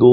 2,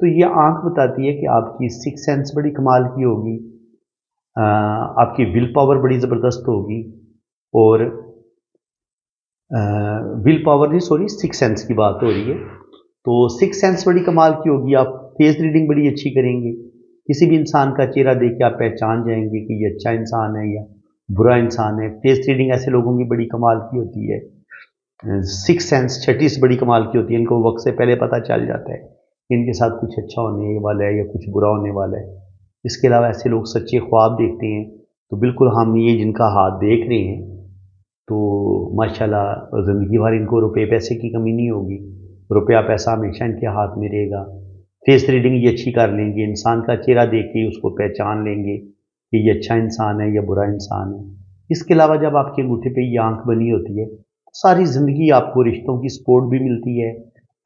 تو یہ آنکھ بتاتی ہے کہ آپ کی سکس سینس بڑی کمال کی ہوگی، آپ کی ول پاور بڑی زبردست ہوگی، اور ول پاور نہیں، سوری، سکس سینس کی بات ہو رہی ہے، تو سکس سینس بڑی کمال کی ہوگی، آپ فیس ریڈنگ بڑی اچھی کریں گے، کسی بھی انسان کا چہرہ دیکھ کے آپ پہچان جائیں گے کہ یہ اچھا انسان ہے یا برا انسان ہے۔ فیس ریڈنگ ایسے لوگوں کی بڑی کمال کی ہوتی ہے۔ سکس سینس چھٹی سے بڑی کمال کی ہوتی ہے، ان کو وقت سے پہلے پتہ چل جاتا ہے کہ ان کے ساتھ کچھ اچھا ہونے والا ہے یا کچھ برا ہونے والا ہے۔ اس کے علاوہ ایسے لوگ سچے خواب دیکھتے ہیں، تو بالکل ہم یہ جن کا ہاتھ دیکھ رہے ہیں تو ماشاءاللہ زندگی بھر ان کو روپے پیسے کی کمی نہیں ہوگی، روپیہ پیسہ ہمیشہ ان کے ہاتھ میں رہے گا۔ فیس ریڈنگ یہ اچھی کر لیں گے، انسان کا چہرہ دیکھ کے اس کو پہچان لیں گے کہ یہ اچھا انسان ہے یا برا انسان ہے۔ اس کے علاوہ جب آپ کے انگوٹھے پہ یہ آنکھ بنی ہوتی ہے، ساری زندگی آپ کو رشتوں کی سپورٹ بھی ملتی ہے،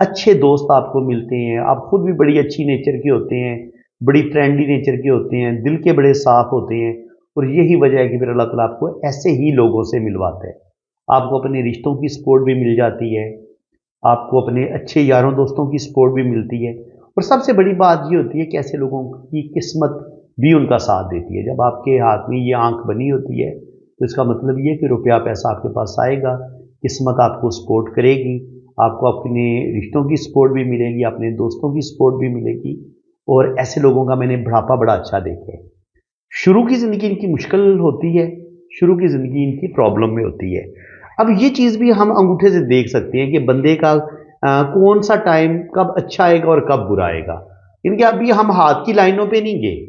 اچھے دوست آپ کو ملتے ہیں، آپ خود بھی بڑی اچھی نیچر کے ہوتے ہیں، بڑی فرینڈلی نیچر کے ہوتے ہیں، دل کے بڑے صاف ہوتے ہیں، اور یہی وجہ ہے کہ پھر اللہ تعالیٰ آپ کو ایسے ہی لوگوں سے ملواتا ہے۔ آپ کو اپنے رشتوں کی سپورٹ بھی مل جاتی ہے، آپ کو اپنے اچھے یاروں دوستوں کی سپورٹ بھی ملتی ہے، اور سب سے بڑی بات یہ ہوتی ہے کہ ایسے لوگوں کی قسمت بھی ان کا ساتھ دیتی ہے۔ جب آپ کے ہاتھ میں یہ آنکھ بنی ہوتی ہے تو اس کا مطلب یہ ہے کہ روپیہ پیسہ آپ کے پاس آئے گا، قسمت آپ کو سپورٹ کرے گی، آپ کو اپنے رشتوں کی سپورٹ بھی ملے گی، اپنے دوستوں کی سپورٹ بھی ملے گی، اور ایسے لوگوں کا میں نے بڑھاپا بڑا اچھا دیکھا ہے۔ شروع کی زندگی ان کی مشکل ہوتی ہے، شروع کی زندگی ان کی پرابلم میں ہوتی ہے۔ اب یہ چیز بھی ہم انگوٹھے سے دیکھ سکتے ہیں کہ بندے کا کون سا ٹائم کب اچھا آئے گا اور کب برا آئے گا، ان کے ابھی ہم ہاتھ کی لائنوں پہ نہیں گئے۔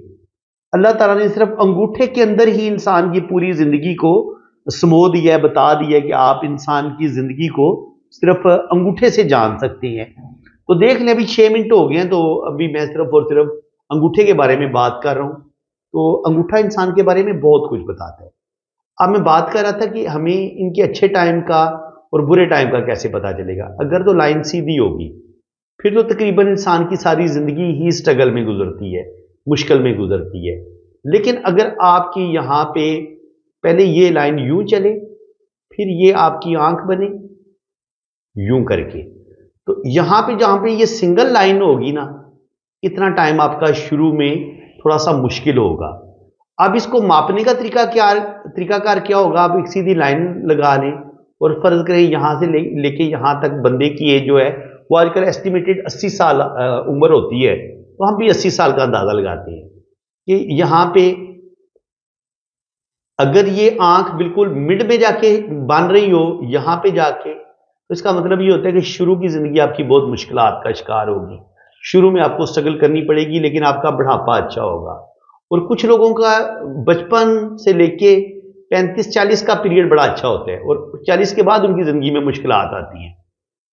اللہ تعالیٰ نے صرف انگوٹھے کے اندر ہی انسان کی پوری زندگی کو سمو دیا ہے، بتا دیا ہے کہ آپ انسان کی زندگی کو صرف انگوٹھے سے جان سکتے ہیں۔ تو دیکھ لیں، ابھی 6 منٹ ہو گئے ہیں، تو ابھی میں صرف اور صرف انگوٹھے کے بارے میں بات کر رہا ہوں۔ تو انگوٹھا انسان کے بارے میں بہت کچھ بتاتا ہے۔ اب میں بات کر رہا تھا کہ ہمیں ان کے اچھے ٹائم کا اور برے ٹائم کا کیسے پتا چلے گا۔ اگر تو لائن سیدھی ہوگی پھر تو تقریباً انسان کی ساری زندگی ہی سٹرگل میں گزرتی ہے، مشکل میں گزرتی ہے۔ لیکن اگر آپ کی یہاں پہ پہلے یہ لائن یوں چلے، پھر یہ آپ کی آنکھ بنے یوں کر کے، تو یہاں پہ جہاں پہ یہ سنگل لائن ہوگی نا، اتنا ٹائم آپ کا شروع میں تھوڑا سا مشکل ہوگا۔ اب اس کو ماپنے کا طریقہ کار کیا ہوگا؟ آپ ایک سیدھی لائن لگا لیں اور فرض کریں یہاں سے لے کے یہاں تک بندے کی ایج جو ہے وہ آج کل ایسٹیمیٹڈ 80 سال عمر ہوتی ہے، تو ہم بھی 80 سال کا اندازہ لگاتے ہیں کہ یہاں پہ اگر یہ آنکھ بالکل مڈ میں جا کے بن رہی ہو، یہاں پہ جا کے، تو اس کا مطلب یہ ہوتا ہے کہ شروع کی زندگی آپ کی بہت مشکلات کا شکار ہوگی، شروع میں آپ کو سٹرگل کرنی پڑے گی، لیکن آپ کا بڑھاپا اچھا ہوگا۔ اور کچھ لوگوں کا بچپن سے لے کے 35-40 کا پیریڈ بڑا اچھا ہوتا ہے، اور 40 کے بعد ان کی زندگی میں مشکلات آتی ہیں،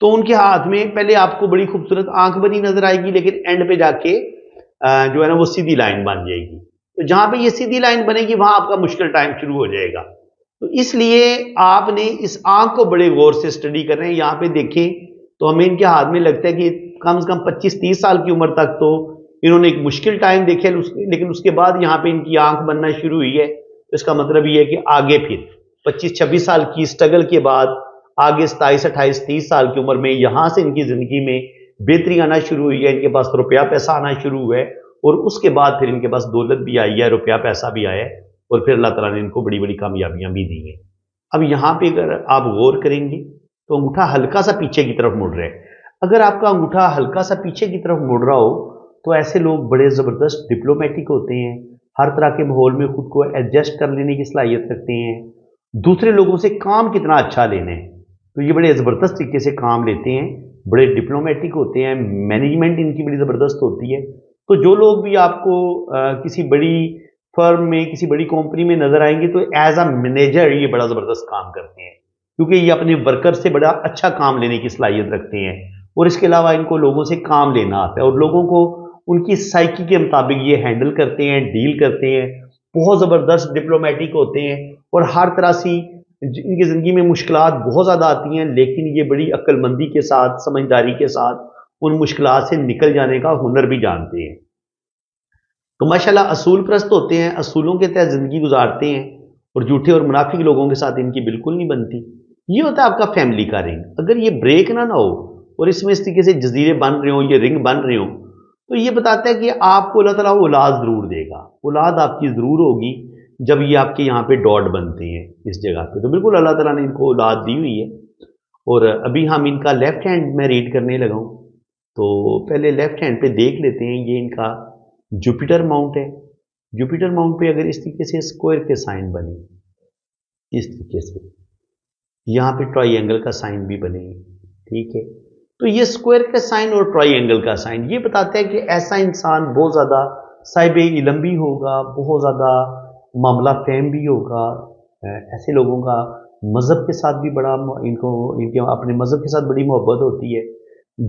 تو ان کے ہاتھ میں پہلے آپ کو بڑی خوبصورت آنکھ بنی نظر آئے گی، لیکن اینڈ پہ جا کے جو ہے نا وہ سیدھی لائن بن جائے گی۔ تو جہاں پہ یہ سیدھی لائن بنے گی وہاں آپ کا مشکل ٹائم شروع ہو جائے گا۔ تو اس لیے آپ نے اس آنکھ کو بڑے غور سے اسٹڈی کرنا ہے۔ یہاں پہ دیکھیں تو ہمیں ان کے ہاتھ میں لگتا ہے کہ کم سے کم 25-30 سال کی عمر تک تو انہوں نے ایک مشکل ٹائم دیکھے، لیکن اس کے بعد یہاں پہ ان کی آنکھ بننا شروع ہوئی ہے۔ اس کا مطلب یہ ہے کہ آگے پھر 25-26 سال کی سٹرگل کے بعد آگے 27-28-30 سال کی عمر میں یہاں سے ان کی زندگی میں بہتری آنا شروع ہوئی ہے، ان کے پاس روپیہ پیسہ آنا شروع ہوا ہے، اور اس کے بعد پھر ان کے پاس دولت بھی آئی ہے، روپیہ پیسہ بھی آیا ہے، اور پھر اللہ تعالیٰ نے ان کو بڑی بڑی کامیابیاں بھی دی ہیں۔ اب یہاں پہ اگر آپ غور کریں گے تو انگوٹھا ہلکا سا پیچھے کی طرف مڑ رہا ہے۔ اگر آپ کا انگوٹھا ہلکا سا پیچھے کی طرف مڑ رہا ہو تو ایسے لوگ بڑے زبردست ڈپلومیٹک ہوتے ہیں، ہر طرح کے ماحول میں خود کو ایڈجسٹ کر لینے کی صلاحیت رکھتے ہیں، دوسرے لوگوں سے کام کتنا اچھا لینا ہے تو یہ بڑے زبردست طریقے سے کام لیتے ہیں، بڑے ڈپلومیٹک ہوتے ہیں، مینجمنٹ ان کی بڑی زبردست ہوتی ہے۔ تو جو لوگ بھی آپ کو کسی بڑی فرم میں، کسی بڑی کمپنی میں نظر آئیں گے تو ایز اے مینیجر یہ بڑا زبردست کام کرتے ہیں، کیونکہ یہ اپنے ورکر سے بڑا اچھا کام لینے کی صلاحیت رکھتے ہیں، اور اس کے علاوہ ان کو لوگوں سے کام لینا آتا ہے، اور لوگوں کو ان کی سائیکی کے مطابق یہ ہینڈل کرتے ہیں، ڈیل کرتے ہیں، بہت زبردست ڈپلومیٹک ہوتے ہیں، اور ہر طرح سے ان کی زندگی میں مشکلات بہت زیادہ آتی ہیں، لیکن یہ بڑی عقل مندی کے ساتھ، سمجھداری کے ساتھ ان مشکلات سے نکل جانے کا ہنر بھی جانتے ہیں۔ تو ماشاءاللہ اصول پرست ہوتے ہیں، اصولوں کے تحت زندگی گزارتے ہیں، اور جھوٹے اور منافق لوگوں کے ساتھ ان کی بالکل نہیں بنتی۔ یہ ہوتا ہے آپ کا فیملی کا رنگ۔ اگر یہ بریک نہ ہو اور اس میں اس طریقے سے جزیرے بن رہے ہوں، یہ رنگ بن رہے ہوں، تو یہ بتاتا ہے کہ آپ کو اللہ تعالیٰ اولاد ضرور دے گا، اولاد آپ کی ضرور ہوگی جب یہ آپ کے یہاں پہ ڈاٹ بنتے ہیں اس جگہ پہ، تو بالکل اللہ تعالیٰ نے ان کو اولاد دی ہوئی ہے۔ اور ابھی ہم ان کا لیفٹ ہینڈ میں ریڈ کرنے لگا ہوں، تو پہلے لیفٹ ہینڈ پہ دیکھ لیتے ہیں، یہ ان کا جوپیٹر ماؤنٹ ہے۔ جوپیٹر ماؤنٹ پہ اگر اس طریقے سے اسکوائر کے سائن بنے، اس طریقے سے یہاں پہ ٹرائی اینگل کا سائن بھی بنے، ٹھیک ہے، تو یہ اسکوائر کا سائن اور ٹرائی اینگل کا سائن یہ بتاتا ہے کہ ایسا انسان بہت زیادہ صاحب علم بھی ہوگا، بہت زیادہ معاملہ فہم بھی ہوگا۔ ایسے لوگوں کا مذہب کے ساتھ بھی بڑا ان کے اپنے مذہب کے ساتھ بڑی محبت ہوتی ہے،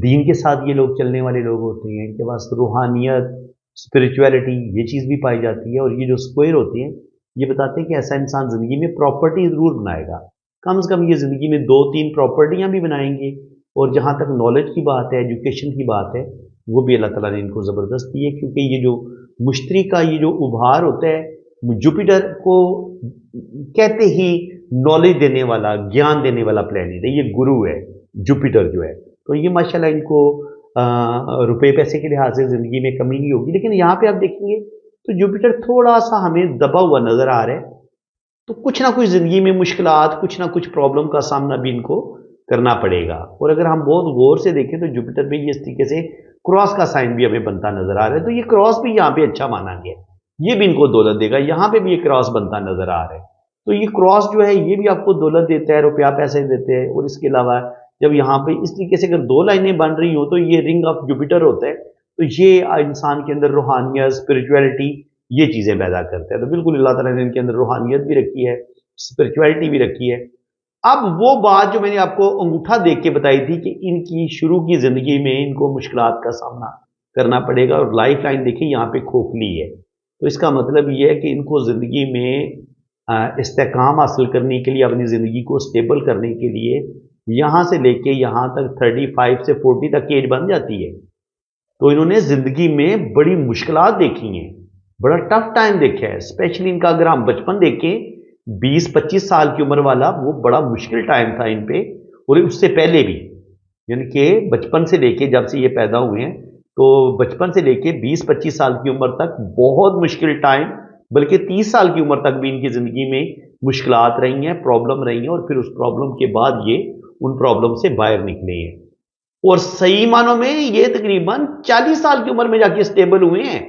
دین کے ساتھ یہ لوگ چلنے والے لوگ ہوتے ہیں، ان کے پاس روحانیت، اسپرچویلٹی یہ چیز بھی پائی جاتی ہے۔ اور یہ جو اسکوائر ہوتے ہیں یہ بتاتے ہیں کہ ایسا انسان زندگی میں پراپرٹی ضرور بنائے گا، کم سے کم یہ زندگی میں 2-3 پراپرٹیاں بھی بنائیں گے۔ اور جہاں تک نالج کی بات ہے، ایجوکیشن کی بات ہے، وہ بھی اللہ تعالیٰ نے ان کو زبردست دی ہے، کیونکہ یہ جو مشتری کا یہ جو ابھار ہوتا ہے، جوپیٹر کو کہتے ہی نالج دینے والا، گیان دینے والا پلینٹ ہے، یہ گرو ہے جوپیٹر جو ہے۔ تو یہ ماشاءاللہ ان کو روپے پیسے کے لحاظ سے زندگی میں کمی نہیں ہوگی۔ لیکن یہاں پہ آپ دیکھیں گے تو جوپیٹر تھوڑا سا ہمیں دبا ہوا نظر آ رہا ہے، تو کچھ نہ کچھ زندگی میں مشکلات، کچھ نہ کچھ پرابلم کا سامنا بھی ان کو کرنا پڑے گا۔ اور اگر ہم بہت غور سے دیکھیں تو جوپیٹر پہ یہ اس طریقے سے کراس کا سائن بھی ہمیں بنتا نظر آ رہا ہے، تو یہ کراس بھی یہاں پہ اچھا مانا گیا ہے، یہ بھی ان کو دولت دے گا۔ یہاں پہ بھی یہ کراس بنتا نظر آ رہا ہے، تو یہ کراس جو ہے یہ بھی آپ کو دولت دیتا ہے، روپیہ پیسے دیتے ہیں۔ اور اس کے علاوہ جب یہاں پہ اس طریقے سے اگر 2 لائنیں بن رہی ہوں تو یہ رنگ آف جوپیٹر ہوتا ہے، تو یہ انسان کے اندر روحانیت، اسپرچویلٹی یہ چیزیں پیدا کرتے ہیں۔ تو بالکل اللہ تعالیٰ نے ان کے اندر روحانیت بھی رکھی ہے، اسپرچویلٹی بھی رکھی ہے۔ اب وہ بات جو میں نے آپ کو انگوٹھا دیکھ کے بتائی تھی کہ ان کی شروع کی زندگی میں ان کو مشکلات کا سامنا کرنا پڑے گا، اور لائف لائن دیکھیں یہاں پہ کھوکھلی ہے، تو اس کا مطلب یہ ہے کہ ان کو زندگی میں استحکام حاصل کرنے کے لیے، اپنی زندگی کو سٹیبل کرنے کے لیے یہاں سے لے کے یہاں تک 35 سے 40 تک ایج بن جاتی ہے، تو انہوں نے زندگی میں بڑی مشکلات دیکھی ہیں، بڑا ٹف ٹائم دیکھا ہے۔ اسپیشلی ان کا اگر ہم بچپن دیکھیں 20-25 سال کی عمر والا، وہ بڑا مشکل ٹائم تھا ان پہ، اور اس سے پہلے بھی، یعنی کہ بچپن سے لے کے جب سے یہ پیدا ہوئے ہیں تو بچپن سے لے کے 20-25 سال کی عمر تک بہت مشکل ٹائم، بلکہ 30 سال کی عمر تک بھی ان کی زندگی میں مشکلات رہی ہیں، پرابلم رہی ہیں، اور پھر اس پرابلم کے بعد یہ ان پرابلم سے باہر نکلے ہیں، اور صحیح معنوں میں یہ تقریباً 40 سال کی عمر میں جا کے اسٹیبل ہوئے ہیں۔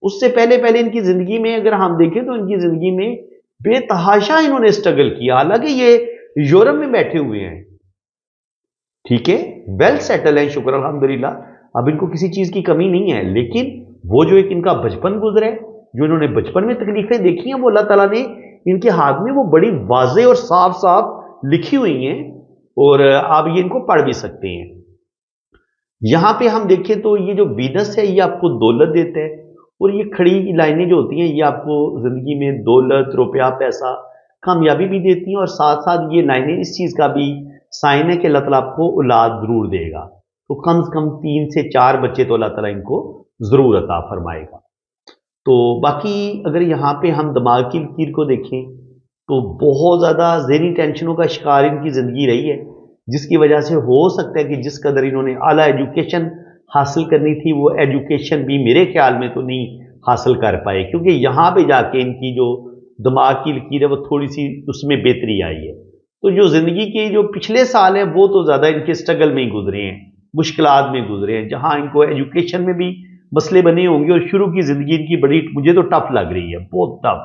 اس سے پہلے ان کی زندگی میں اگر ہم دیکھیں تو ان کی زندگی میں بے تحاشا انہوں نے اسٹرگل کیا، حالانکہ یہ یورپ میں بیٹھے ہوئے ہیں، ٹھیک ہے، ویل سیٹل ہیں، شکر الحمدللہ، اب ان کو کسی چیز کی کمی نہیں ہے۔ لیکن وہ جو ایک ان کا بچپن گزرا ہے، جو انہوں نے بچپن میں تکلیفیں دیکھی ہیں، وہ اللہ تعالیٰ نے ان کے ہاتھ میں وہ بڑی واضح اور صاف صاف لکھی ہوئی ہیں، اور آپ یہ ان کو پڑھ بھی سکتے ہیں۔ یہاں پہ ہم دیکھیں تو یہ جو وینس ہے یہ آپ کو دولت دیتا ہے، اور یہ کھڑی لائنیں جو ہوتی ہیں یہ آپ کو زندگی میں دولت، روپیہ، پیسہ، کامیابی بھی دیتی ہیں، اور ساتھ ساتھ یہ لائنیں اس چیز کا بھی سائن ہے کہ اللہ تعالیٰ آپ کو اولاد ضرور دے گا، تو کم سے کم 3 سے 4 بچے تو اللہ تعالیٰ ان کو ضرور عطا فرمائے گا۔ تو باقی اگر یہاں پہ ہم دماغ کی لکیر کو دیکھیں تو بہت زیادہ ذہنی ٹینشنوں کا شکار ان کی زندگی رہی ہے، جس کی وجہ سے ہو سکتا ہے کہ جس قدر انہوں نے اعلیٰ ایجوکیشن حاصل کرنی تھی وہ ایجوکیشن بھی میرے خیال میں تو نہیں حاصل کر پائے، کیونکہ یہاں پہ جا کے ان کی جو دماغ کی لکیر ہے وہ تھوڑی سی اس میں بہتری آئی ہے۔ تو جو زندگی کے جو پچھلے سال ہیں وہ تو زیادہ ان کے اسٹرگل میں ہی گزرے ہیں، مشکلات میں گزرے ہیں، جہاں ان کو ایجوکیشن میں بھی مسئلے بنے ہوں گے، اور شروع کی زندگی ان کی بڑی، مجھے تو ٹف لگ رہی ہے، بہت ٹف،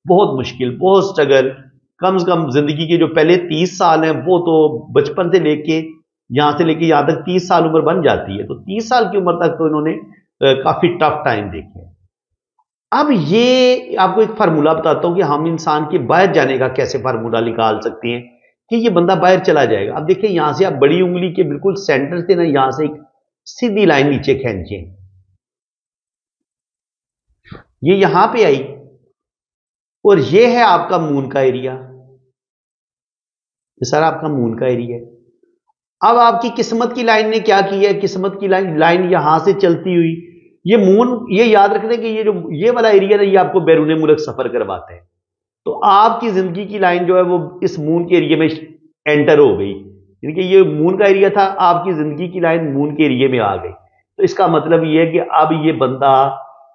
بہت مشکل، بہت اسٹرگل۔ کم سے کم زندگی کے جو پہلے 30 سال ہیں وہ تو بچپن سے لے کے یہاں تک 30 سال عمر بن جاتی ہے، تو 30 سال کی عمر تک تو انہوں نے کافی ٹف ٹائم دیکھے۔ اب یہ آپ کو ایک فارمولہ بتاتا ہوں کہ ہم انسان کے باہر جانے کا کیسے فارمولہ نکال سکتے ہیں کہ یہ بندہ باہر چلا جائے گا۔ اب دیکھیں یہاں سے آپ بڑی انگلی کے بالکل سینٹر سے نا یہاں سے ایک سیدھی لائن نیچے کھینچیں، یہ یہاں پہ آئی، اور یہ ہے آپ کا مون کا ایریا، یہ سارا آپ کا مون کا ایریا ہے۔ اب آپ کی قسمت کی لائن نے کیا کی ہے، قسمت کی لائن یہاں سے چلتی ہوئی، یہ مون، یہ یاد رکھنے کہ یہ والا ایریا نا یہ آپ کو بیرون ملک سفر کرواتے ہیں، تو آپ کی زندگی کی لائن جو ہے وہ اس مون کے ایریا میں انٹر ہو گئی، یعنی کہ یہ مون کا ایریا تھا، آپ کی زندگی کی لائن مون کے ایریا میں آ گئی۔ تو اس کا مطلب یہ ہے کہ اب یہ بندہ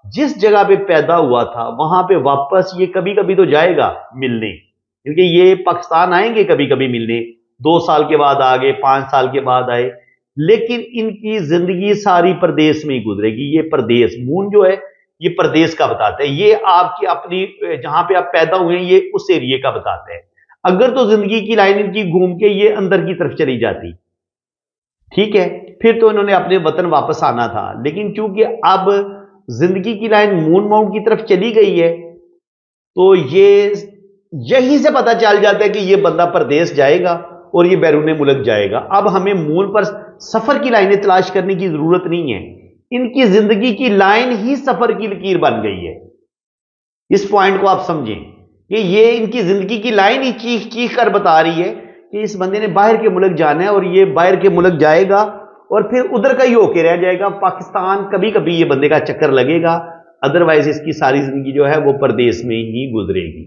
جس جگہ پہ پیدا ہوا تھا وہاں پہ واپس یہ کبھی کبھی تو جائے گا ملنے، کیونکہ یہ پاکستان آئیں گے کبھی کبھی ملنے، 2 سال کے بعد آگے، 5 سال کے بعد آئے، لیکن ان کی زندگی ساری پردیس میں ہی گزرے گی۔ یہ پردیس مون جو ہے یہ پردیس کا بتاتا ہے، یہ آپ کی اپنی جہاں پہ آپ پیدا ہوئے ہیں یہ اس ایریے کا بتاتا ہے۔ اگر تو زندگی کی لائن ان کی گھوم کے یہ اندر کی طرف چلی جاتی، ٹھیک ہے، پھر تو انہوں نے اپنے وطن واپس آنا تھا، لیکن چونکہ اب زندگی کی لائن مون ماؤنٹ کی طرف چلی گئی ہے تو یہ یہیں سے پتہ چل جاتا ہے کہ یہ بندہ پردیس جائے گا اور یہ بیرون ملک جائے گا۔ اب ہمیں مون پر سفر کی لائنیں تلاش کرنے کی ضرورت نہیں ہے، ان کی زندگی کی لائن ہی سفر کی لکیر بن گئی ہے۔ اس پوائنٹ کو آپ سمجھیں کہ یہ ان کی زندگی کی لائن ہی چیخ چیخ کر بتا رہی ہے کہ اس بندے نے باہر کے ملک جانا ہے، اور یہ باہر کے ملک جائے گا اور پھر ادھر کا ہی ہو کے رہ جائے گا۔ پاکستان کبھی کبھی یہ بندے کا چکر لگے گا، ادروائز اس کی ساری زندگی جو ہے وہ پردیس میں ہی گزرے گی۔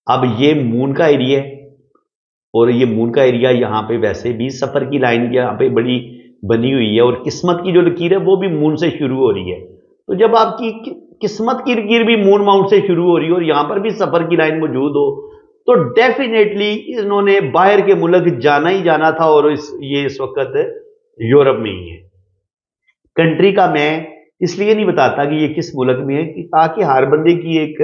اب یہ مون کا ایریا ہے، اور یہ مون کا ایریا یہاں پہ ویسے بھی سفر کی لائن یہاں پہ بڑی بنی ہوئی ہے، اور قسمت کی جو لکیر ہے وہ بھی مون سے شروع ہو رہی ہے۔ تو جب آپ کی قسمت کی لکیر بھی مون ماؤنٹ سے شروع ہو رہی ہے اور یہاں پر بھی سفر کی لائن موجود ہو، تو ڈیفینیٹلی انہوں نے باہر کے ملک جانا ہی جانا تھا، اور یہ اس وقت یورپ میں ہی ہے۔ کنٹری کا میں اس لیے نہیں بتاتا کہ یہ کس ملک میں ہے، تاکہ ہر بندے کی ایک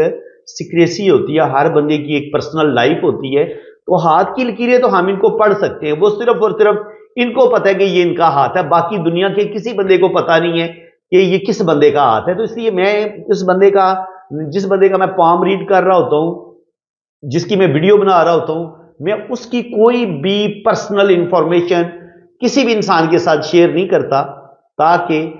سیکریسی ہوتی ہے، ہر بندے کی ایک پرسنل لائف ہوتی ہے، تو ہاتھ کی لکیریں تو ہم ان کو پڑھ سکتے ہیں، وہ صرف اور صرف ان کو پتہ ہے کہ یہ ان کا ہاتھ ہے، باقی دنیا کے کسی بندے کو پتہ نہیں ہے کہ یہ کس بندے کا ہاتھ ہے۔ تو اس لیے میں جس بندے کا میں پام ریڈ کر رہا ہوتا ہوں، جس کی میں ویڈیو بنا رہا ہوتا ہوں، میں اس کی کوئی بھی پرسنل انفارمیشن کسی بھی انسان کے ساتھ شیئر نہیں کرتا، تاکہ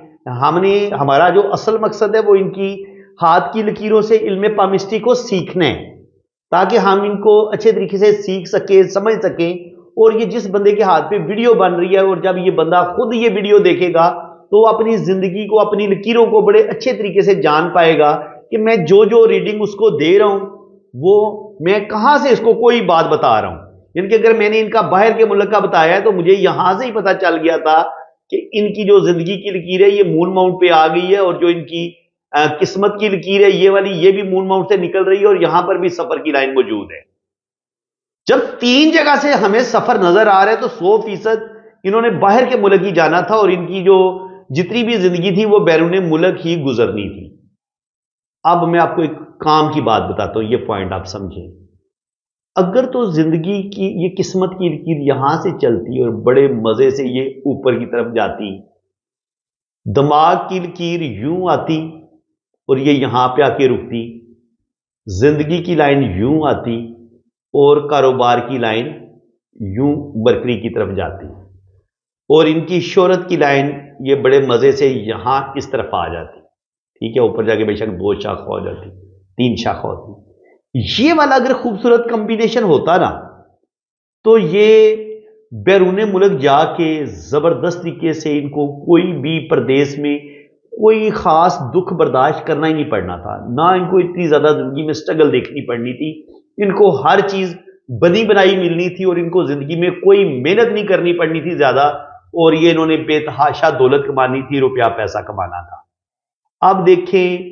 ہمارا جو اصل مقصد ہے وہ ان کی ہاتھ کی لکیروں سے علم پامسٹی کو سیکھنا ہے، تاکہ ہم ان کو اچھے طریقے سے سیکھ سکیں، سمجھ سکیں۔ اور یہ جس بندے کے ہاتھ پہ ویڈیو بن رہی ہے، اور جب یہ بندہ خود یہ ویڈیو دیکھے گا تو وہ اپنی زندگی کو، اپنی لکیروں کو بڑے اچھے طریقے سے جان پائے گا کہ میں جو ریڈنگ اس کو دے رہا ہوں وہ میں کہاں سے اس کو کوئی بات بتا رہا ہوں۔ یعنی کہ اگر میں نے ان کا باہر کے ملک کا بتایا ہے تو مجھے یہاں سے ہی پتہ چل گیا تھا کہ ان کی جو زندگی کی لکیر ہے یہ مون ماؤنٹ پہ آ گئی ہے، اور جو ان کی قسمت کی لکیر ہے یہ والی، یہ بھی مون ماؤنٹ سے نکل رہی ہے، اور یہاں پر بھی سفر کی لائن موجود ہے۔ جب 3 جگہ سے ہمیں سفر نظر آ رہا ہے تو 100% انہوں نے باہر کے ملک ہی جانا تھا، اور ان کی جو جتنی بھی زندگی تھی وہ بیرون ملک ہی گزرنی تھی۔ اب میں آپ کو ایک کام کی بات بتاتا ہوں، یہ پوائنٹ آپ سمجھیں۔ اگر تو زندگی کی یہ قسمت کی لکیر یہاں سے چلتی اور بڑے مزے سے یہ اوپر کی طرف جاتی، دماغ کی لکیر یوں آتی اور یہ یہاں پہ آ کے رکتی، زندگی کی لائن یوں آتی اور کاروبار کی لائن یوں برکری کی طرف جاتی، اور ان کی شہرت کی لائن یہ بڑے مزے سے یہاں اس طرف آ جاتی، ٹھیک ہے، اوپر جا کے بے شک 2 شاخ ہو جاتی، 3 شاخ ہوتی۔ یہ والا اگر خوبصورت کمبینیشن ہوتا نا تو یہ بیرون ملک جا کے زبردست طریقے سے ان کو کوئی بھی پردیس میں کوئی خاص دکھ برداشت کرنا ہی نہیں پڑنا تھا، نہ ان کو اتنی زیادہ زندگی میں سٹرگل دیکھنی پڑنی تھی، ان کو ہر چیز بنی بنائی ملنی تھی، اور ان کو زندگی میں کوئی محنت نہیں کرنی پڑنی تھی زیادہ، اور یہ انہوں نے بے تحاشا دولت کمانی تھی، روپیہ پیسہ کمانا تھا۔ اب دیکھیں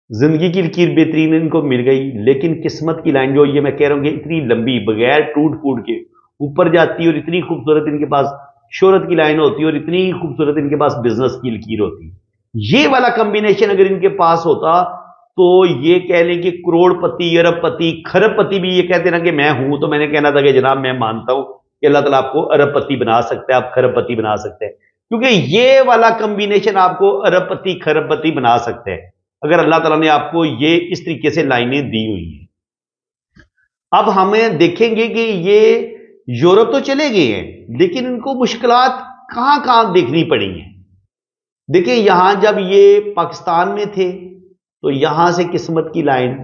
زندگی کی لکیر بہترین ان کو مل گئی، لیکن قسمت کی لائن جو یہ میں کہہ رہا ہوں کہ اتنی لمبی بغیر ٹوٹ پھوٹ کے اوپر جاتی، اور اتنی خوبصورت ان کے پاس شہرت کی لائن ہوتی، اور اتنی خوبصورت ان کے پاس بزنس کی لکیر ہوتی۔ یہ والا کمبینیشن اگر ان کے پاس ہوتا تو یہ کہہ لیں کہ کروڑ پتی، ارب پتی، کھرب پتی بھی یہ کہتے نا کہ میں ہوں، تو میں نے کہنا تھا کہ جناب میں مانتا ہوں کہ اللہ تعالیٰ آپ کو ارب پتی بنا سکتا ہے، آپ کھرب پتی بنا سکتے ہیں، کیونکہ یہ والا کمبینیشن آپ کو ارب پتی کھرب پتی بنا سکتے ہیں اگر اللہ تعالیٰ نے آپ کو یہ اس طریقے سے لائنیں دی ہوئی ہیں۔ اب ہمیں دیکھیں گے کہ یہ یورپ تو چلے گئے ہیں، لیکن ان کو مشکلات کہاں کہاں دیکھنی پڑی ہیں۔ دیکھیں یہاں جب یہ پاکستان میں تھے تو یہاں سے قسمت کی لائن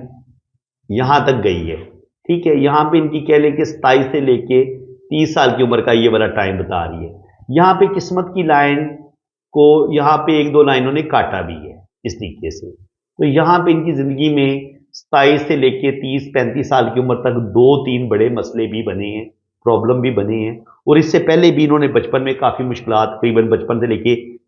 یہاں تک گئی ہے، ٹھیک ہے، یہاں پہ ان کی کہہ لیں کہ 27 سے لے کے 30 سال کی عمر کا یہ والا ٹائم بتا رہی ہے۔ یہاں پہ قسمت کی لائن کو یہاں پہ 1-2 لائنوں نے کاٹا بھی ہے اس طریقے سے، تو یہاں پہ ان کی زندگی میں 27 سے لے کے 30-35 سال کی عمر تک 2-3 بڑے مسئلے بھی بنے ہیں، پرابلم بھی بنے ہیں، اور اس سے پہلے بھی انہوں نے بچپن میں کافی مشکلات، تقریباً بچپن سے لے کے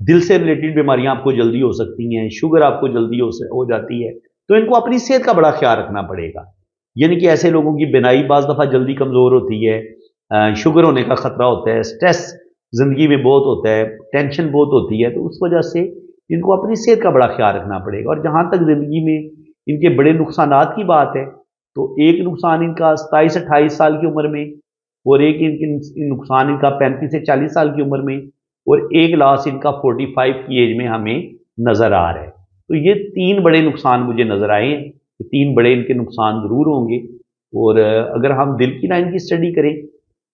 دل سے ریلیٹڈ بیماریاں آپ کو جلدی ہو سکتی ہیں، شوگر آپ کو جلدی ہو جاتی ہے، تو ان کو اپنی صحت کا بڑا خیال رکھنا پڑے گا۔ یعنی کہ ایسے لوگوں کی بینائی بعض دفعہ جلدی کمزور ہوتی ہے، شوگر ہونے کا خطرہ ہوتا ہے، سٹریس زندگی میں بہت ہوتا ہے، ٹینشن بہت ہوتی ہے، تو اس وجہ سے ان کو اپنی صحت کا بڑا خیال رکھنا پڑے گا۔ اور جہاں تک زندگی میں ان کے بڑے نقصانات کی بات ہے، تو ایک نقصان ان کا 27-28 سال کی عمر میں، اور ایک نقصان ان کا 35 سے 40 سال کی عمر میں، اور ایک لاس ان کا 45 کی ایج میں ہمیں نظر آ رہا ہے۔ تو یہ 3 بڑے نقصان مجھے نظر آئے ہیں، 3 بڑے ان کے نقصان ضرور ہوں گے۔ اور اگر ہم دل کی لائن کی اسٹڈی کریں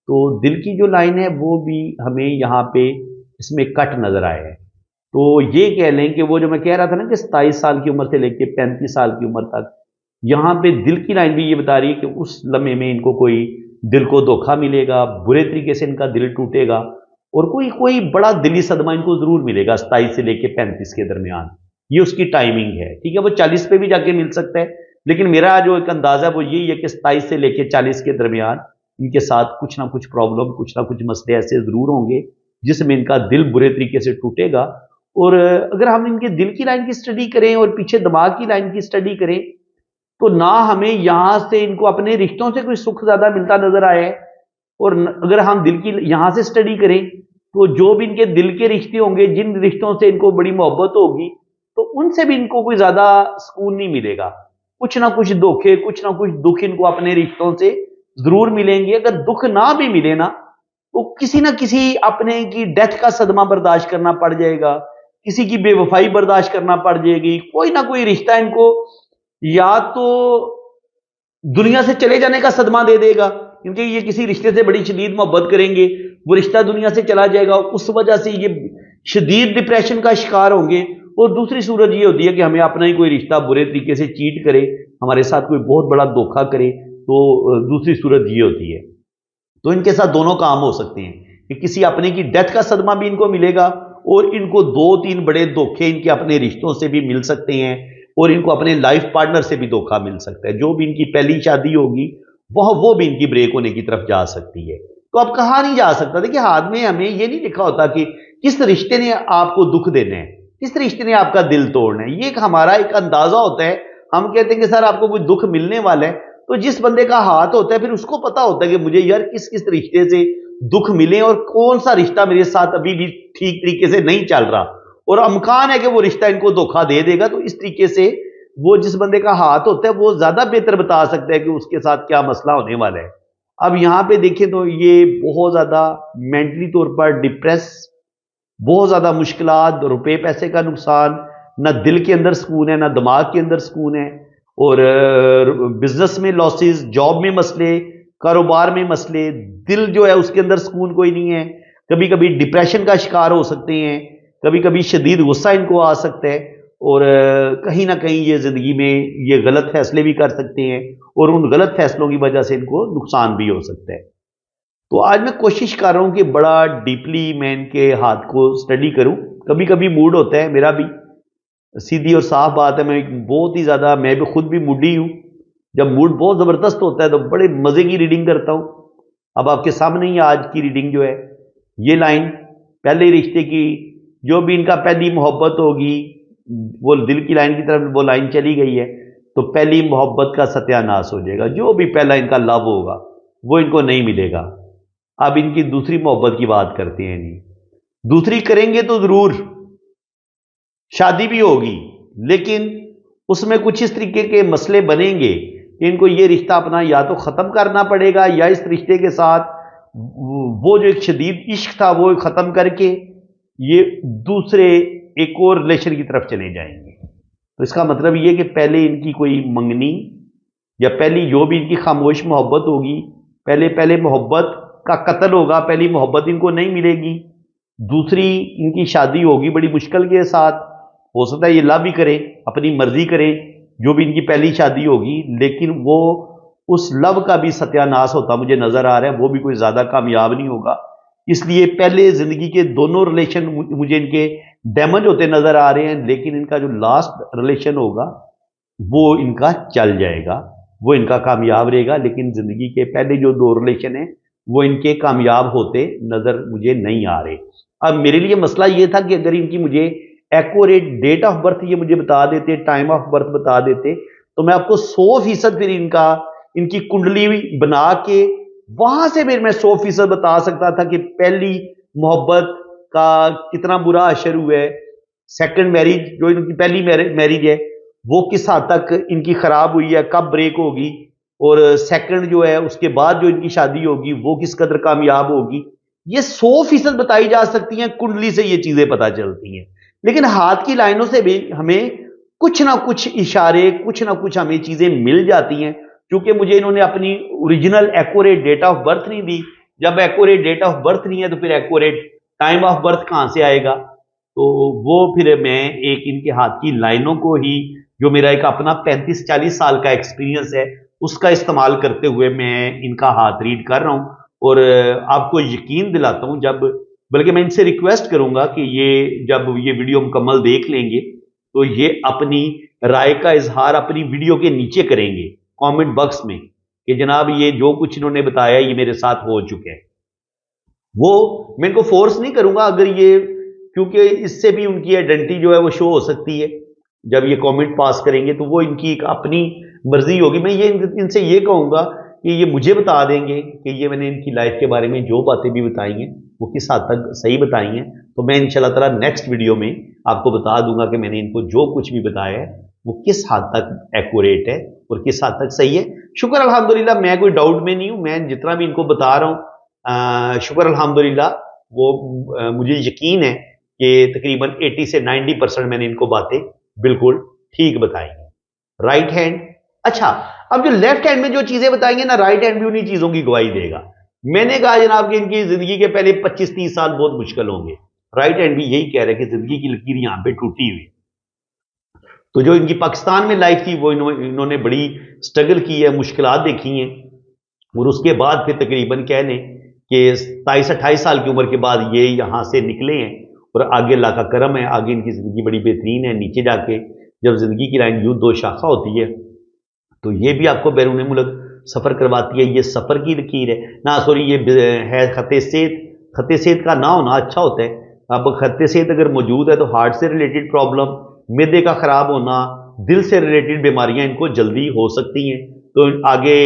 تو دل کی جو لائن ہے وہ بھی ہمیں یہاں پہ اس میں کٹ نظر آئے ہے۔ تو یہ کہہ لیں کہ وہ جو میں کہہ رہا تھا نا کہ 27 سال کی عمر سے لے کے 35 سال کی عمر تک، یہاں پہ دل کی لائن بھی یہ بتا رہی ہے کہ اس لمحے میں ان کو کوئی دل کو دھوکہ ملے گا، برے طریقے سے ان کا دل ٹوٹے گا، اور کوئی بڑا دلی صدمہ ان کو ضرور ملے گا 27 سے لے کے 35 کے درمیان۔ یہ اس کی ٹائمنگ ہے، ٹھیک ہے، وہ 40 پہ بھی جا کے مل سکتا ہے، لیکن میرا جو ایک اندازہ ہے وہ یہی ہے کہ 27 سے لے کے 40 کے درمیان ان کے ساتھ کچھ نہ کچھ پرابلم، کچھ نہ کچھ مسئلے ایسے ضرور ہوں گے جس میں ان کا دل برے طریقے سے ٹوٹے گا۔ اور اگر ہم ان کے دل کی لائن کی اسٹڈی کریں اور پیچھے دماغ کی لائن کی اسٹڈی کریں تو نہ ہمیں یہاں سے ان کو اپنے رشتوں سے کوئی سکھ زیادہ ملتا نظر آیا ہے، اور اگر ہم دل کی یہاں سے اسٹڈی کریں تو جو بھی ان کے دل کے رشتے ہوں گے، جن رشتوں سے ان کو بڑی محبت ہوگی، تو ان سے بھی ان کو کوئی زیادہ سکون نہیں ملے گا۔ کچھ نہ کچھ دھوکے، کچھ نہ کچھ دکھ ان کو اپنے رشتوں سے ضرور ملیں گے۔ اگر دکھ نہ بھی ملے نا تو کسی نہ کسی اپنے کی ڈیتھ کا صدمہ برداشت کرنا پڑ جائے گا، کسی کی بے وفائی برداشت کرنا پڑ جائے گی، کوئی نہ کوئی رشتہ ان کو یا تو دنیا سے چلے جانے کا صدمہ دے دے گا، کیونکہ یہ کسی رشتے سے بڑی شدید محبت کریں گے، وہ رشتہ دنیا سے چلا جائے گا، اس وجہ سے یہ شدید ڈپریشن کا شکار ہوں گے۔ اور دوسری صورت یہ ہوتی ہے کہ ہمیں اپنا ہی کوئی رشتہ برے طریقے سے چیٹ کرے، ہمارے ساتھ کوئی بہت بڑا دھوکہ کرے، تو دوسری صورت یہ ہوتی ہے۔ تو ان کے ساتھ دونوں کام ہو سکتے ہیں کہ کسی اپنے کی ڈیتھ کا صدمہ بھی ان کو ملے گا، اور ان کو 2-3 بڑے دھوکے ان کے اپنے رشتوں سے بھی مل سکتے ہیں، اور ان کو اپنے لائف پارٹنر سے بھی دھوکہ مل سکتا ہے۔ جو بھی ان کی پہلی شادی ہوگی وہ بھی ان کی بریک ہونے کی طرف جا سکتی ہے۔ تو اب کہا نہیں جا سکتا، دیکھیے ہاتھ میں ہمیں یہ نہیں لکھا ہوتا کہ کس رشتے نے آپ کو دکھ دینا ہے، کس رشتے نے آپ کا دل توڑنا ہے، یہ ایک ہمارا ایک اندازہ ہوتا ہے۔ ہم کہتے ہیں کہ سر آپ کو کوئی دکھ ملنے والا ہے، تو جس بندے کا ہاتھ ہوتا ہے پھر اس کو پتا ہوتا ہے کہ مجھے یار کس کس رشتے سے دکھ ملے اور کون سا رشتہ میرے ساتھ ابھی بھی ٹھیک طریقے سے نہیں چل رہا، اور امکان ہے کہ وہ رشتہ ان کو دھوکہ دے دے گا۔ تو اس طریقے سے وہ جس بندے کا ہاتھ ہوتا ہے وہ زیادہ بہتر بتا سکتا ہے کہ اس کے ساتھ کیا مسئلہ ہونے والا ہے۔ اب یہاں پہ دیکھیں تو یہ بہت زیادہ مینٹلی طور پر ڈپریس، بہت زیادہ مشکلات، روپے پیسے کا نقصان، نہ دل کے اندر سکون ہے، نہ دماغ کے اندر سکون ہے، اور بزنس میں لاسز، جاب میں مسئلے، کاروبار میں مسئلے، دل جو ہے اس کے اندر سکون کوئی نہیں ہے، کبھی کبھی ڈپریشن کا شکار ہو سکتے ہیں، کبھی کبھی شدید غصہ ان کو آ سکتا ہے، اور کہیں نہ کہیں یہ زندگی میں یہ غلط فیصلے بھی کر سکتے ہیں، اور ان غلط فیصلوں کی وجہ سے ان کو نقصان بھی ہو سکتا ہے۔ تو آج میں کوشش کر رہا ہوں کہ بڑا ڈیپلی میں ان کے ہاتھ کو اسٹڈی کروں۔ کبھی کبھی موڈ ہوتا ہے میرا بھی، سیدھی اور صاف بات ہے، میں بہت ہی زیادہ، میں بھی خود بھی موڈی ہوں، جب موڈ بہت زبردست ہوتا ہے تو بڑے مزے کی ریڈنگ کرتا ہوں۔ اب آپ کے سامنے ہی آج کی ریڈنگ جو ہے، یہ لائن پہلے رشتے کی، جو بھی ان کا پہلی محبت ہوگی، وہ دل کی لائن کی طرف وہ لائن چلی گئی ہے، تو پہلی محبت کا ستیہ ناش ہو جائے گا۔ جو بھی پہلا ان کا لو ہوگا وہ ان کو نہیں ملے گا۔ اب ان کی دوسری محبت کی بات کرتے ہیں جی۔ دوسری کریں گے تو ضرور شادی بھی ہوگی، لیکن اس میں کچھ اس طریقے کے مسئلے بنیں گے کہ ان کو یہ رشتہ اپنا یا تو ختم کرنا پڑے گا، یا اس رشتے کے ساتھ وہ جو ایک شدید عشق تھا وہ ختم کر کے یہ دوسرے ایک اور ریلیشن کی طرف چلے جائیں گے۔ تو اس کا مطلب یہ کہ پہلے ان کی کوئی منگنی، یا پہلی جو بھی ان کی خاموش محبت ہوگی، پہلے محبت کا قتل ہوگا، پہلی محبت ان کو نہیں ملے گی، دوسری ان کی شادی ہوگی بڑی مشکل کے ساتھ، ہو سکتا ہے یہ لو بھی کرے، اپنی مرضی کرے، جو بھی ان کی پہلی شادی ہوگی، لیکن وہ اس لو کا بھی ستیہ ناش ہوتا مجھے نظر آ رہا ہے، وہ بھی کوئی زیادہ کامیاب نہیں ہوگا۔ اس لیے پہلے زندگی کے دونوں ریلیشن مجھے ان کے ڈیمیج ہوتے نظر آ رہے ہیں، لیکن ان کا جو لاسٹ ریلیشن ہوگا وہ ان کا چل جائے گا، وہ ان کا کامیاب رہے گا۔ لیکن زندگی کے پہلے جو 2 ریلیشن ہیں وہ ان کے کامیاب ہوتے نظر مجھے نہیں آ رہے۔ اب میرے لیے مسئلہ یہ تھا کہ اگر ان کی مجھے ایکوریٹ ڈیٹ آف برتھ یہ مجھے بتا دیتے، ٹائم آف برتھ بتا دیتے، تو میں آپ کو 100% پھر ان کی کنڈلی بنا کے وہاں سے پھر میں 100% بتا سکتا تھا کہ پہلی محبت کا کتنا برا اثر ہوا ہے، سیکنڈ میرج جو ان کی پہلی میرج ہے وہ کس حد تک ان کی خراب ہوئی ہے، کب بریک ہوگی، اور سیکنڈ جو ہے اس کے بعد جو ان کی شادی ہوگی وہ کس قدر کامیاب ہوگی، یہ 100% بتائی جا سکتی ہیں، کنڈلی سے یہ چیزیں پتہ چلتی ہیں۔ لیکن ہاتھ کی لائنوں سے بھی ہمیں کچھ نہ کچھ اشارے، کچھ نہ کچھ ہمیں چیزیں مل جاتی ہیں، کیونکہ مجھے انہوں نے اپنی original accurate date of birth نہیں دی۔ جب ایکوریٹ ڈیٹ آف برتھ نہیں ہے تو پھر ایکوریٹ ٹائم آف برتھ کہاں سے آئے گا؟ تو وہ پھر میں ایک ان کے ہاتھ کی لائنوں کو ہی، جو میرا ایک اپنا 35-40 سال کا ایکسپیرینس ہے، اس کا استعمال کرتے ہوئے میں ان کا ہاتھ ریڈ کر رہا ہوں، اور آپ کو یقین دلاتا ہوں، بلکہ میں ان سے ریکویسٹ کروں گا کہ جب یہ ویڈیو مکمل دیکھ لیں گے تو یہ اپنی رائے کا اظہار اپنی ویڈیو کے نیچے کریں گے کامنٹ باکس میں کہ جناب یہ جو کچھ انہوں نے بتایا یہ میرے ساتھ ہو چکے ہیں۔ وہ میں ان کو فورس نہیں کروں گا، اگر یہ، کیونکہ اس سے بھی ان کی آئیڈینٹی جو ہے وہ شو ہو سکتی ہے جب یہ کامنٹ پاس کریں گے، تو وہ ان کی ایک اپنی مرضی ہوگی۔ میں ان سے یہ کہوں گا کہ یہ مجھے بتا دیں گے کہ یہ میں نے ان کی لائف کے بارے میں جو باتیں بھی بتائی ہیں وہ کس حد تک صحیح بتائی ہیں، تو میں انشاءاللہ تعالیٰ نیکسٹ ویڈیو میں آپ کو بتا دوں گا کہ میں نے ان کو جو کچھ بھی بتایا ہے وہ کس حد تک ایکوریٹ ہے اور کس حد تک صحیح ہے۔ شکر الحمدللہ، میں کوئی ڈاؤٹ میں نہیں ہوں، میں جتنا بھی ان کو بتا رہا ہوں شکر الحمدللہ وہ مجھے یقین ہے کہ تقریباً 80 سے 90% میں نے ان کو باتیں بالکل ٹھیک بتائی ہیں۔ رائٹ ہینڈ، اچھا اب جو لیفٹ ہینڈ میں جو چیزیں بتائیں گے نا، رائٹ ہینڈ بھی انہی چیزوں کی گواہی دے گا۔ میں نے کہا جناب کہ ان کی زندگی کے پہلے 25-30 سال بہت مشکل ہوں گے، رائٹ ہینڈ بھی یہی کہہ رہے کہ زندگی کی لکیر یہاں پہ ٹوٹی ہوئی۔ تو جو ان کی پاکستان میں لائف تھی وہ انہوں نے بڑی سٹرگل کی ہے، مشکلات دیکھی ہیں، اور اس کے بعد پھر تقریباً کہہ لیں کہ 27-28 سال کی عمر کے بعد یہ یہاں سے نکلے ہیں، اور آگے اللہ کا کرم ہے، آگے ان کی زندگی بڑی بہترین ہے۔ نیچے جا کے جب زندگی کی لائن یوں 2 شاخہ ہوتی ہے تو یہ بھی آپ کو بیرون ملک سفر کرواتی ہے، یہ سفر کی لکیر ہے نا، سوری یہ ہے خط صحت۔ خط صحت کا نہ ہونا اچھا ہوتا ہے۔ اب خط صحت اگر موجود ہے تو ہارٹ سے ریلیٹڈ پرابلم، معدے کا خراب ہونا، دل سے ریلیٹڈ بیماریاں ان کو جلدی ہو سکتی ہیں۔ تو آگے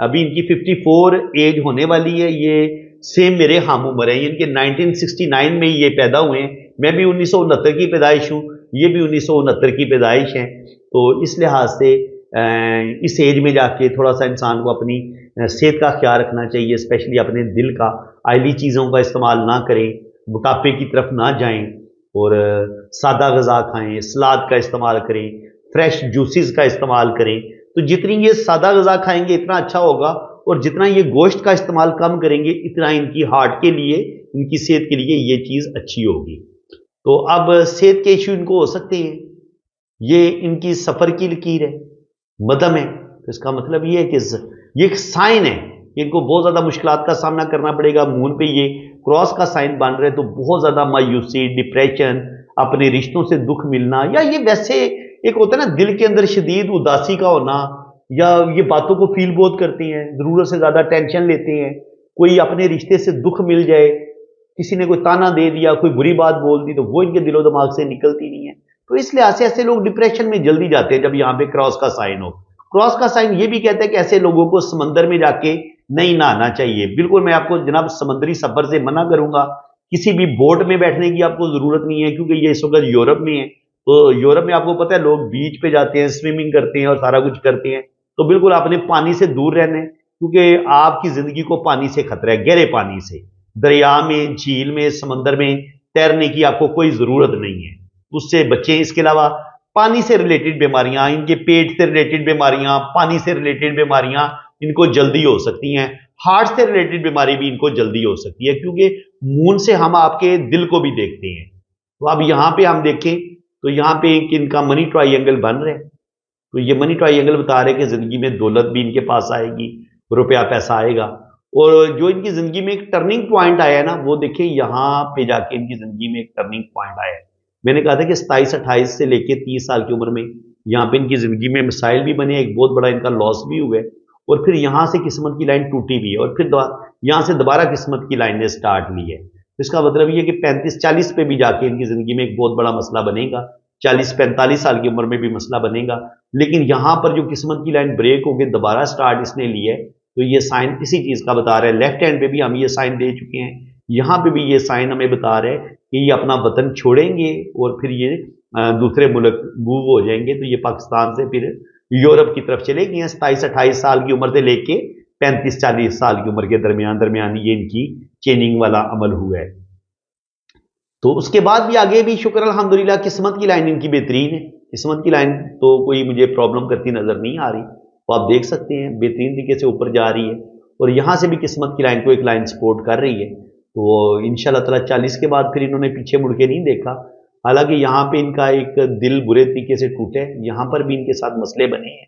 ابھی ان کی 54 ایج ہونے والی ہے، یہ سیم میرے ہم عمر ہیں، ان کے 1969 میں یہ پیدا ہوئے ہیں، میں بھی 1969 کی پیدائش ہوں، یہ بھی 1969 کی پیدائش ہیں۔ تو اس لحاظ سے اس ایج میں جا کے تھوڑا سا انسان کو اپنی صحت کا خیال رکھنا چاہیے، اسپیشلی اپنے دل کا، آئلی چیزوں کا استعمال نہ کریں، موٹاپے کی طرف نہ جائیں، اور سادہ غذا کھائیں، سلاد کا استعمال کریں، فریش جوسز کا استعمال کریں۔ تو جتنی یہ سادہ غذا کھائیں گے اتنا اچھا ہوگا، اور جتنا یہ گوشت کا استعمال کم کریں گے اتنا ان کی ہارٹ کے لیے، ان کی صحت کے لیے یہ چیز اچھی ہوگی۔ تو اب صحت کے ایشو ان کو ہو سکتے ہیں، یہ ان کی سفر کی لکیر ہے، مدم ہے، تو اس کا مطلب یہ ہے کہ یہ ایک سائن ہے کہ ان کو بہت زیادہ مشکلات کا سامنا کرنا پڑے گا۔ مون پہ یہ کراس کا سائن بن رہے تو بہت زیادہ مایوسی، ڈپریشن، اپنے رشتوں سے دکھ ملنا، یا یہ ویسے ایک ہوتا ہے نا دل کے اندر شدید اداسی کا ہونا، یا یہ باتوں کو فیل بہت کرتے ہیں، ضرورت سے زیادہ ٹینشن لیتے ہیں، کوئی اپنے رشتے سے دکھ مل جائے، کسی نے کوئی تانا دے دیا، کوئی بری بات بول دی تو وہ ان کے دل و دماغ سے نکلتی نہیں ہے۔ تو اس لحاظ سے ایسے لوگ ڈپریشن میں جلدی جاتے ہیں جب یہاں پہ کراس کا سائن ہو۔ کراس کا سائن یہ بھی کہتا ہے کہ ایسے لوگوں کو سمندر میں جا کے نہیں نہانا چاہیے۔ بالکل میں آپ کو جناب سمندری سفر سے منع کروں گا، کسی بھی بوٹ میں بیٹھنے کی آپ کو ضرورت نہیں ہے، کیونکہ یہ اس وقت یورپ میں ہے، تو یورپ میں آپ کو پتہ ہے لوگ بیچ پہ جاتے ہیں، سوئمنگ کرتے ہیں اور سارا کچھ کرتے ہیں، تو بالکل آپ نے پانی سے دور رہنا ہے، کیونکہ آپ کی زندگی کو پانی سے خطرہ ہے، گہرے پانی سے، دریا میں، جھیل میں، سمندر میں تیرنے کی آپ کو کوئی ضرورت نہیں ہے، اس سے بچیں۔ اس کے علاوہ پانی سے ریلیٹڈ بیماریاں، ان کے پیٹ سے ریلیٹڈ بیماریاں، پانی سے ریلیٹڈ بیماریاں ان کو جلدی ہو سکتی ہیں، ہارٹ سے ریلیٹڈ بیماری بھی ان کو جلدی ہو سکتی ہے، کیونکہ مون سے ہم آپ کے دل کو بھی دیکھتے ہیں۔ تو اب یہاں پہ ہم دیکھیں تو یہاں پہ ان کا منی ٹرائی اینگل بن رہے ہیں، تو یہ منی ٹرائی اینگل بتا رہے کہ زندگی میں دولت بھی ان کے پاس آئے گی، روپیہ پیسہ آئے گا، اور جو ان کی زندگی میں ایک ٹرننگ پوائنٹ آیا ہے نا، وہ دیکھیں یہاں پہ جا کے ان کی زندگی میں ایک ٹرننگ پوائنٹ آیا ہے۔ میں نے کہا تھا کہ 27-28 سے لے کے 30 سال کی عمر میں یہاں پہ ان کی زندگی میں مسائل بھی بنے، ایک بہت بڑا ان کا لاس بھی ہوا ہے، اور پھر یہاں سے قسمت کی لائن ٹوٹی بھی ہے، اور پھر یہاں سے دوبارہ قسمت کی لائن نے سٹارٹ لی ہے. اس کا مطلب یہ کہ 35-40 پہ بھی جا کے ان کی زندگی میں ایک بہت بڑا مسئلہ بنے گا. 40-45 سال کی عمر میں بھی مسئلہ بنے گا. لیکن یہاں پر جو قسمت کی لائن بریک ہو کے دوبارہ سٹارٹ اس نے لی ہے تو یہ سائن اسی چیز کا بتا رہا ہے. لیفٹ ہینڈ پہ بھی ہم یہ سائن دے چکے ہیں, یہاں پہ بھی یہ سائن ہمیں بتا رہے ہیں کہ یہ اپنا وطن چھوڑیں گے اور پھر یہ دوسرے ملک موو ہو جائیں گے. تو یہ پاکستان سے پھر یورپ کی طرف چلے گئے ہیں. 27-28 سال کی عمر سے لے کے 35-40 سال کی عمر کے درمیان یہ ان کی چیننگ والا عمل ہوا ہے. تو اس کے بعد بھی آگے بھی شکر الحمدللہ قسمت کی لائن ان کی بہترین ہے. قسمت کی لائن تو کوئی مجھے پرابلم کرتی نظر نہیں آ رہی. تو آپ دیکھ سکتے ہیں بہترین طریقے سے اوپر جا رہی ہے اور یہاں سے بھی قسمت کی لائن کو ایک لائن سپورٹ کر رہی ہے. تو انشاءاللہ تعالیٰ 40 کے بعد پھر انہوں نے پیچھے مڑ کے نہیں دیکھا. حالانکہ یہاں پہ ان کا ایک دل برے طریقے سے ٹوٹے, یہاں پر بھی ان کے ساتھ مسئلے بنے ہیں.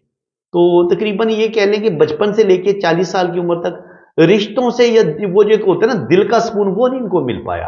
تو تقریباً یہ کہہ لیں کہ بچپن سے لے کے 40 سال کی عمر تک رشتوں سے یا وہ جو ہوتا ہے نا دل کا سکون, وہ نہیں ان کو مل پایا.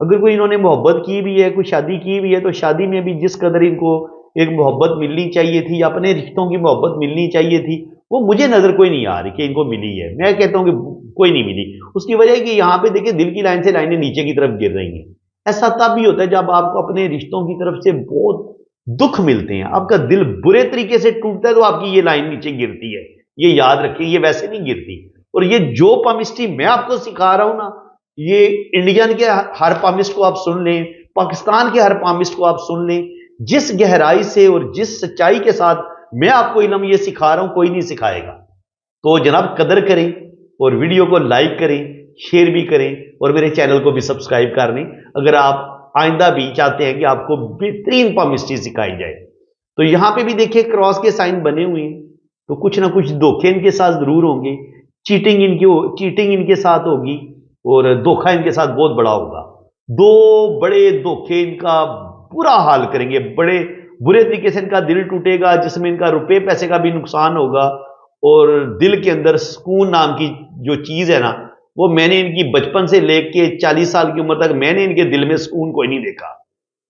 اگر کوئی انہوں نے محبت کی بھی ہے, کوئی شادی کی بھی ہے, تو شادی میں بھی جس قدر ان کو ایک محبت ملنی چاہیے تھی, اپنے رشتوں کی محبت ملنی چاہیے تھی, وہ مجھے نظر کوئی نہیں آ رہی کہ ان کو ملی ہے. میں کہتا ہوں کہ کوئی نہیں ملی. اس کی وجہ ہے کہ یہاں پہ دیکھیں دل کی لائن سے لائنیں نیچے کی طرف گر رہی ہیں. ایسا تب بھی ہوتا ہے جب آپ کو اپنے رشتوں کی طرف سے بہت دکھ ملتے ہیں, آپ کا دل برے طریقے سے ٹوٹتا ہے, تو آپ کی یہ لائن نیچے گرتی ہے. یہ یاد رکھیں, یہ ویسے نہیں گرتی. اور یہ جو پامسٹری میں آپ کو سکھا رہا ہوں نا, یہ انڈین کے ہر پامسٹ کو آپ سن لیں, پاکستان کے ہر پامسٹ کو آپ سن لیں, جس گہرائی سے اور جس سچائی کے ساتھ میں آپ کو علم یہ سکھا رہا ہوں کوئی نہیں سکھائے گا. تو جناب قدر کریں اور ویڈیو کو لائک کریں, شیئر بھی کریں اور میرے چینل کو بھی سبسکرائب کر لیں اگر آپ آئندہ بھی چاہتے ہیں کہ آپ کو بہترین پامسٹری سکھائی جائے. تو یہاں پہ بھی دیکھیں کراس کے سائن بنے ہوئے ہیں, تو کچھ نہ کچھ دھوکے ان کے ساتھ ضرور ہوں گے. چیٹنگ ان کے ساتھ ہوگی اور دھوکہ ان کے ساتھ بہت بڑا ہوگا. دو بڑے دھوکے ان کا برا حال کریں گے, بڑے برے طریقے سے ان کا دل ٹوٹے گا, جس میں ان کا روپے پیسے کا بھی نقصان ہوگا. اور دل کے اندر سکون نام کی جو چیز ہے نا, وہ میں نے ان کی بچپن سے لے کے 40 سال کی عمر تک میں نے ان کے دل میں سکون کوئی نہیں دیکھا.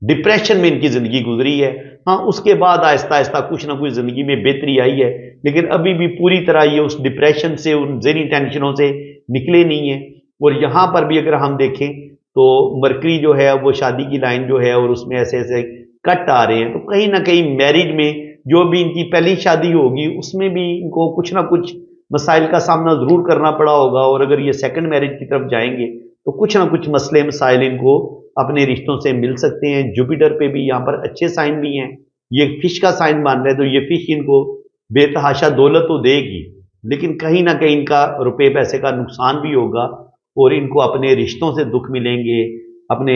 ڈپریشن میں ان کی زندگی گزری ہے. ہاں اس کے بعد آہستہ آہستہ کچھ نہ کچھ زندگی میں بہتری آئی ہے, لیکن ابھی بھی پوری طرح یہ اس ڈپریشن سے, ان ذہنی ٹینشنوں سے نکلے نہیں ہیں. اور یہاں پر بھی اگر ہم دیکھیں تو مرکری جو ہے وہ شادی کی لائن جو ہے اور اس میں ایسے ایسے کٹ آ رہے ہیں, تو کہیں نہ کہیں میرج میں جو بھی ان کی پہلی شادی ہوگی اس میں بھی ان کو کچھ نہ کچھ مسائل کا سامنا ضرور کرنا پڑا ہوگا. اور اگر یہ سیکنڈ میرج کی طرف جائیں گے تو کچھ نہ کچھ مسئلے مسائل ان کو اپنے رشتوں سے مل سکتے ہیں. جوپیٹر پہ بھی یہاں پر اچھے سائن بھی ہیں. یہ فش کا سائن مان رہے, تو یہ فش ان کو بے تحاشا دولت تو دے گی, لیکن کہیں نہ کہیں ان کا روپے پیسے کا نقصان بھی ہوگا اور ان کو اپنے رشتوں سے دکھ ملیں گے. اپنے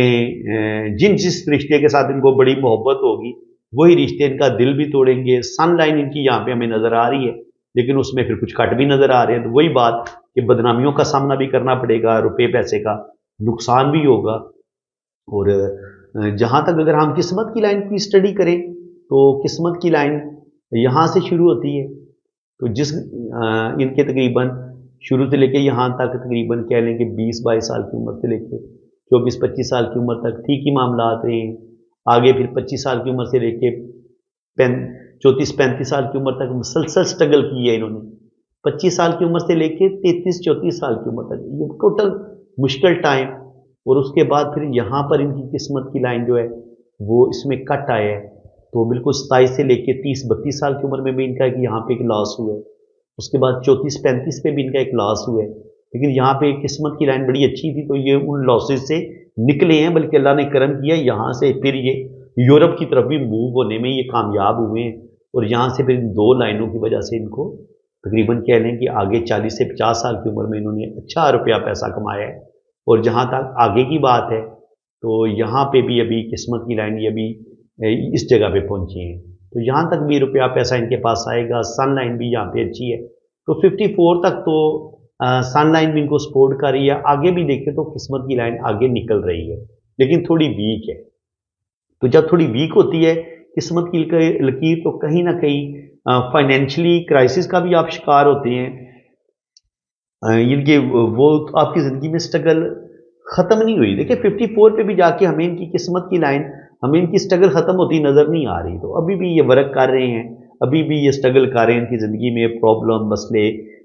جس رشتے کے ساتھ ان کو بڑی محبت ہوگی وہی رشتے ان کا دل بھی توڑیں گے. سن لائن ان کی یہاں پہ ہمیں نظر آ رہی ہے, لیکن اس میں پھر کچھ کٹ بھی نظر آ رہے ہیں. تو وہی بات کہ بدنامیوں کا سامنا بھی کرنا پڑے گا, روپے پیسے کا نقصان بھی ہوگا. اور جہاں تک اگر ہم قسمت کی لائن کی اسٹڈی کریں تو قسمت کی لائن یہاں سے شروع ہوتی ہے. تو جس ان کے تقریباً شروع سے لے کے یہاں تک تقریباً کہہ لیں کہ 20-22 سال کی عمر سے لے کے 24-25 سال کی عمر تک ٹھیک ہی معاملات رہے ہیں. آگے پھر 25 سال کی عمر سے لے کے 34-35 سال کی عمر تک مسلسل سٹرگل کی ہے انہوں نے. 25 سال کی عمر سے لے کے 33-34 سال کی عمر تک یہ ٹوٹل مشکل ٹائم. اور اس کے بعد پھر یہاں پر ان کی قسمت کی لائن جو ہے وہ اس میں کٹ آیا ہے. تو بالکل 27 سے لے کے 30-32 سال کی عمر میں بھی ان کا یہاں پہ ایک لاس ہوا ہے. اس کے بعد 34-35 پہ بھی ان کا ایک لاس ہوا ہے. لیکن یہاں پہ قسمت کی لائن بڑی اچھی تھی تو یہ ان لاسز سے نکلے ہیں, بلکہ اللہ نے کرم کیا یہاں سے پھر یہ یورپ کی طرف بھی موو ہونے میں یہ کامیاب ہوئے ہیں. اور یہاں سے پھر ان دو لائنوں کی وجہ سے ان کو تقریباً کہہ لیں کہ آگے 40 سے 50 سال کی عمر میں انہوں نے اچھا روپیہ پیسہ کمایا ہے. اور جہاں تک آگے کی بات ہے تو یہاں پہ بھی ابھی قسمت کی لائن یہ ابھی اس جگہ پہ پہنچی ہیں. تو یہاں تک بھی روپیہ پیسہ ان کے پاس آئے گا. سن لائن بھی یہاں پہ اچھی ہے, تو 54 تک تو سن لائن بھی ان کو سپورٹ کر رہی ہے. آگے بھی دیکھیں تو قسمت کی لائن آگے نکل رہی ہے, لیکن تھوڑی ویک ہے. تو جب تھوڑی ویک ہوتی ہے قسمت کی لکیر تو کہیں نہ کہیں فائنینشلی کرائسس کا بھی آپ شکار ہوتے ہیں. ان کے وہ آپ کی زندگی میں سٹرگل ختم نہیں ہوئی. دیکھیں 54 پہ بھی جا کے ہمیں ان کی قسمت کی لائن, ہمیں ان کی سٹرگل ختم ہوتی نظر نہیں آ رہی. تو ابھی بھی یہ ورک کر رہے ہیں, ابھی بھی یہ سٹرگل کر رہے ہیں. ان کی زندگی میں پرابلم مسئلے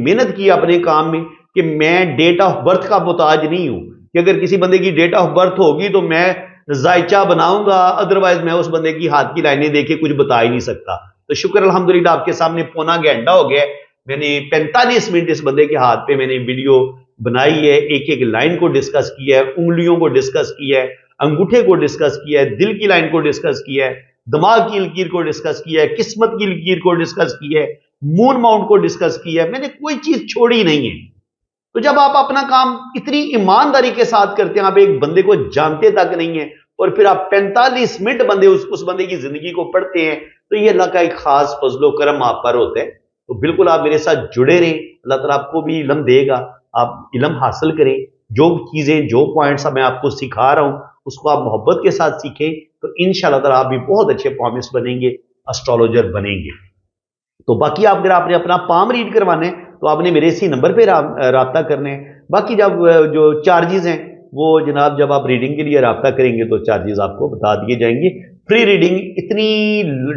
محنت کی اپنے کام میں کہ میں ڈیٹ آف برتھ کا محتاج نہیں ہوں کہ اگر کسی بندے کی ڈیٹ آف برتھ ہوگی تو میں ذائچہ بناؤں گا، ادروائز میں اس بندے کی ہاتھ کی لائنیں دیکھ کے کچھ بتا ہی نہیں سکتا۔ تو شکر الحمدللہ آپ کے سامنے پونا گھنٹہ ہو گیا، میں نے 45 منٹ اس بندے کے ہاتھ پہ میں نے ویڈیو بنائی ہے، ایک ایک لائن کو ڈسکس کیا ہے، انگلیوں کو ڈسکس کیا ہے، انگوٹھے کو ڈسکس کیا ہے، دل کی لائن کو ڈسکس کیا ہے، دماغ کی لکیر کو ڈسکس کیا ہے، قسمت کی لکیر کو ڈسکس کیا ہے، مون ماؤنٹ کو ڈسکس کیا ہے، میں نے کوئی چیز چھوڑی نہیں ہے۔ تو جب آپ اپنا کام اتنی ایمانداری کے ساتھ کرتے ہیں، آپ ایک بندے کو جانتے تک نہیں ہیں اور پھر آپ 45 منٹ اس بندے کی زندگی کو پڑھتے ہیں، تو یہ اللہ کا ایک خاص فضل و کرم آپ پر ہوتا ہے۔ تو بالکل آپ میرے ساتھ جڑے رہیں، اللہ تعالیٰ آپ کو بھی علم دے گا، آپ علم حاصل کریں، جو چیزیں جو پوائنٹس میں آپ کو سکھا رہا ہوں اس کو آپ محبت کے ساتھ سیکھیں، تو انشاءاللہ تعالیٰ آپ بھی بہت اچھے پرومس بنیں گے، اسٹرالوجر بنیں گے۔ تو باقی اگر آپ نے اپنا پام ریڈ کروانا ہے تو آپ نے میرے اسی نمبر پہ رابطہ کرنا ہے۔ باقی جب جو چارجز ہیں وہ جناب جب آپ ریڈنگ کے لیے رابطہ کریں گے تو چارجز آپ کو بتا دیے جائیں گے۔ فری ریڈنگ اتنی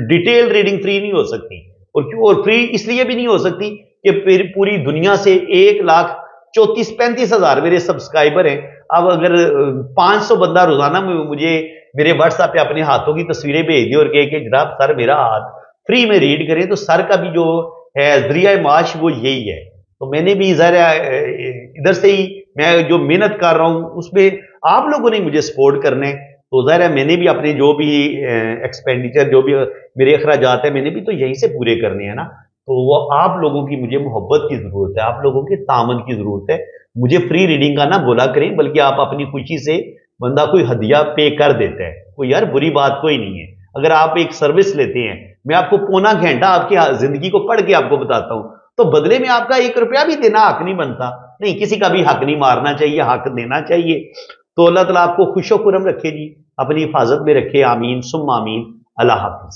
ڈیٹیل ریڈنگ فری نہیں ہو سکتی، اور فری اس لیے بھی نہیں ہو سکتی کہ پھر پوری دنیا سے 1,34,35,000 میرے سبسکرائبر ہیں۔ اب اگر 500 بندہ روزانہ مجھے میرے واٹس ایپ پہ اپنے ہاتھوں کی تصویریں بھیج دیں اور کہے کہ جناب سر میرا ہاتھ فری میں ریڈ کریں، تو سر کا بھی جو ہے ذریعہ معاش وہ یہی ہے۔ تو میں نے بھی ظاہر ادھر سے ہی میں جو محنت کر رہا ہوں اس میں آپ لوگوں نے مجھے سپورٹ کرنا ہے، تو ظاہر ہے میں نے بھی اپنے جو بھی ایکسپینڈیچر جو بھی میرے اخراجات ہیں میں نے بھی تو یہیں سے پورے کرنے ہیں نا۔ تو وہ آپ لوگوں کی مجھے محبت کی ضرورت ہے، آپ لوگوں کے تعاون کی ضرورت ہے۔ مجھے فری ریڈنگ کا نہ بولا کریں، بلکہ آپ اپنی خوشی سے بندہ کوئی ہدیہ پے کر دیتا ہے، کوئی یار بری بات کوئی نہیں ہے۔ اگر آپ ایک سروس لیتے ہیں، میں آپ کو پونا گھنٹہ آپ کی زندگی کو پڑھ کے آپ کو بتاتا ہوں، تو بدلے میں آپ کا 1 روپیہ بھی دینا حق نہیں بنتا، نہیں کسی کا بھی حق نہیں مارنا چاہیے، حق دینا چاہیے۔ تو اللہ تعالیٰ آپ کو خوش و خرم رکھے جی، اپنی حفاظت میں رکھے، آمین ثم آمین۔ اللہ حافظ۔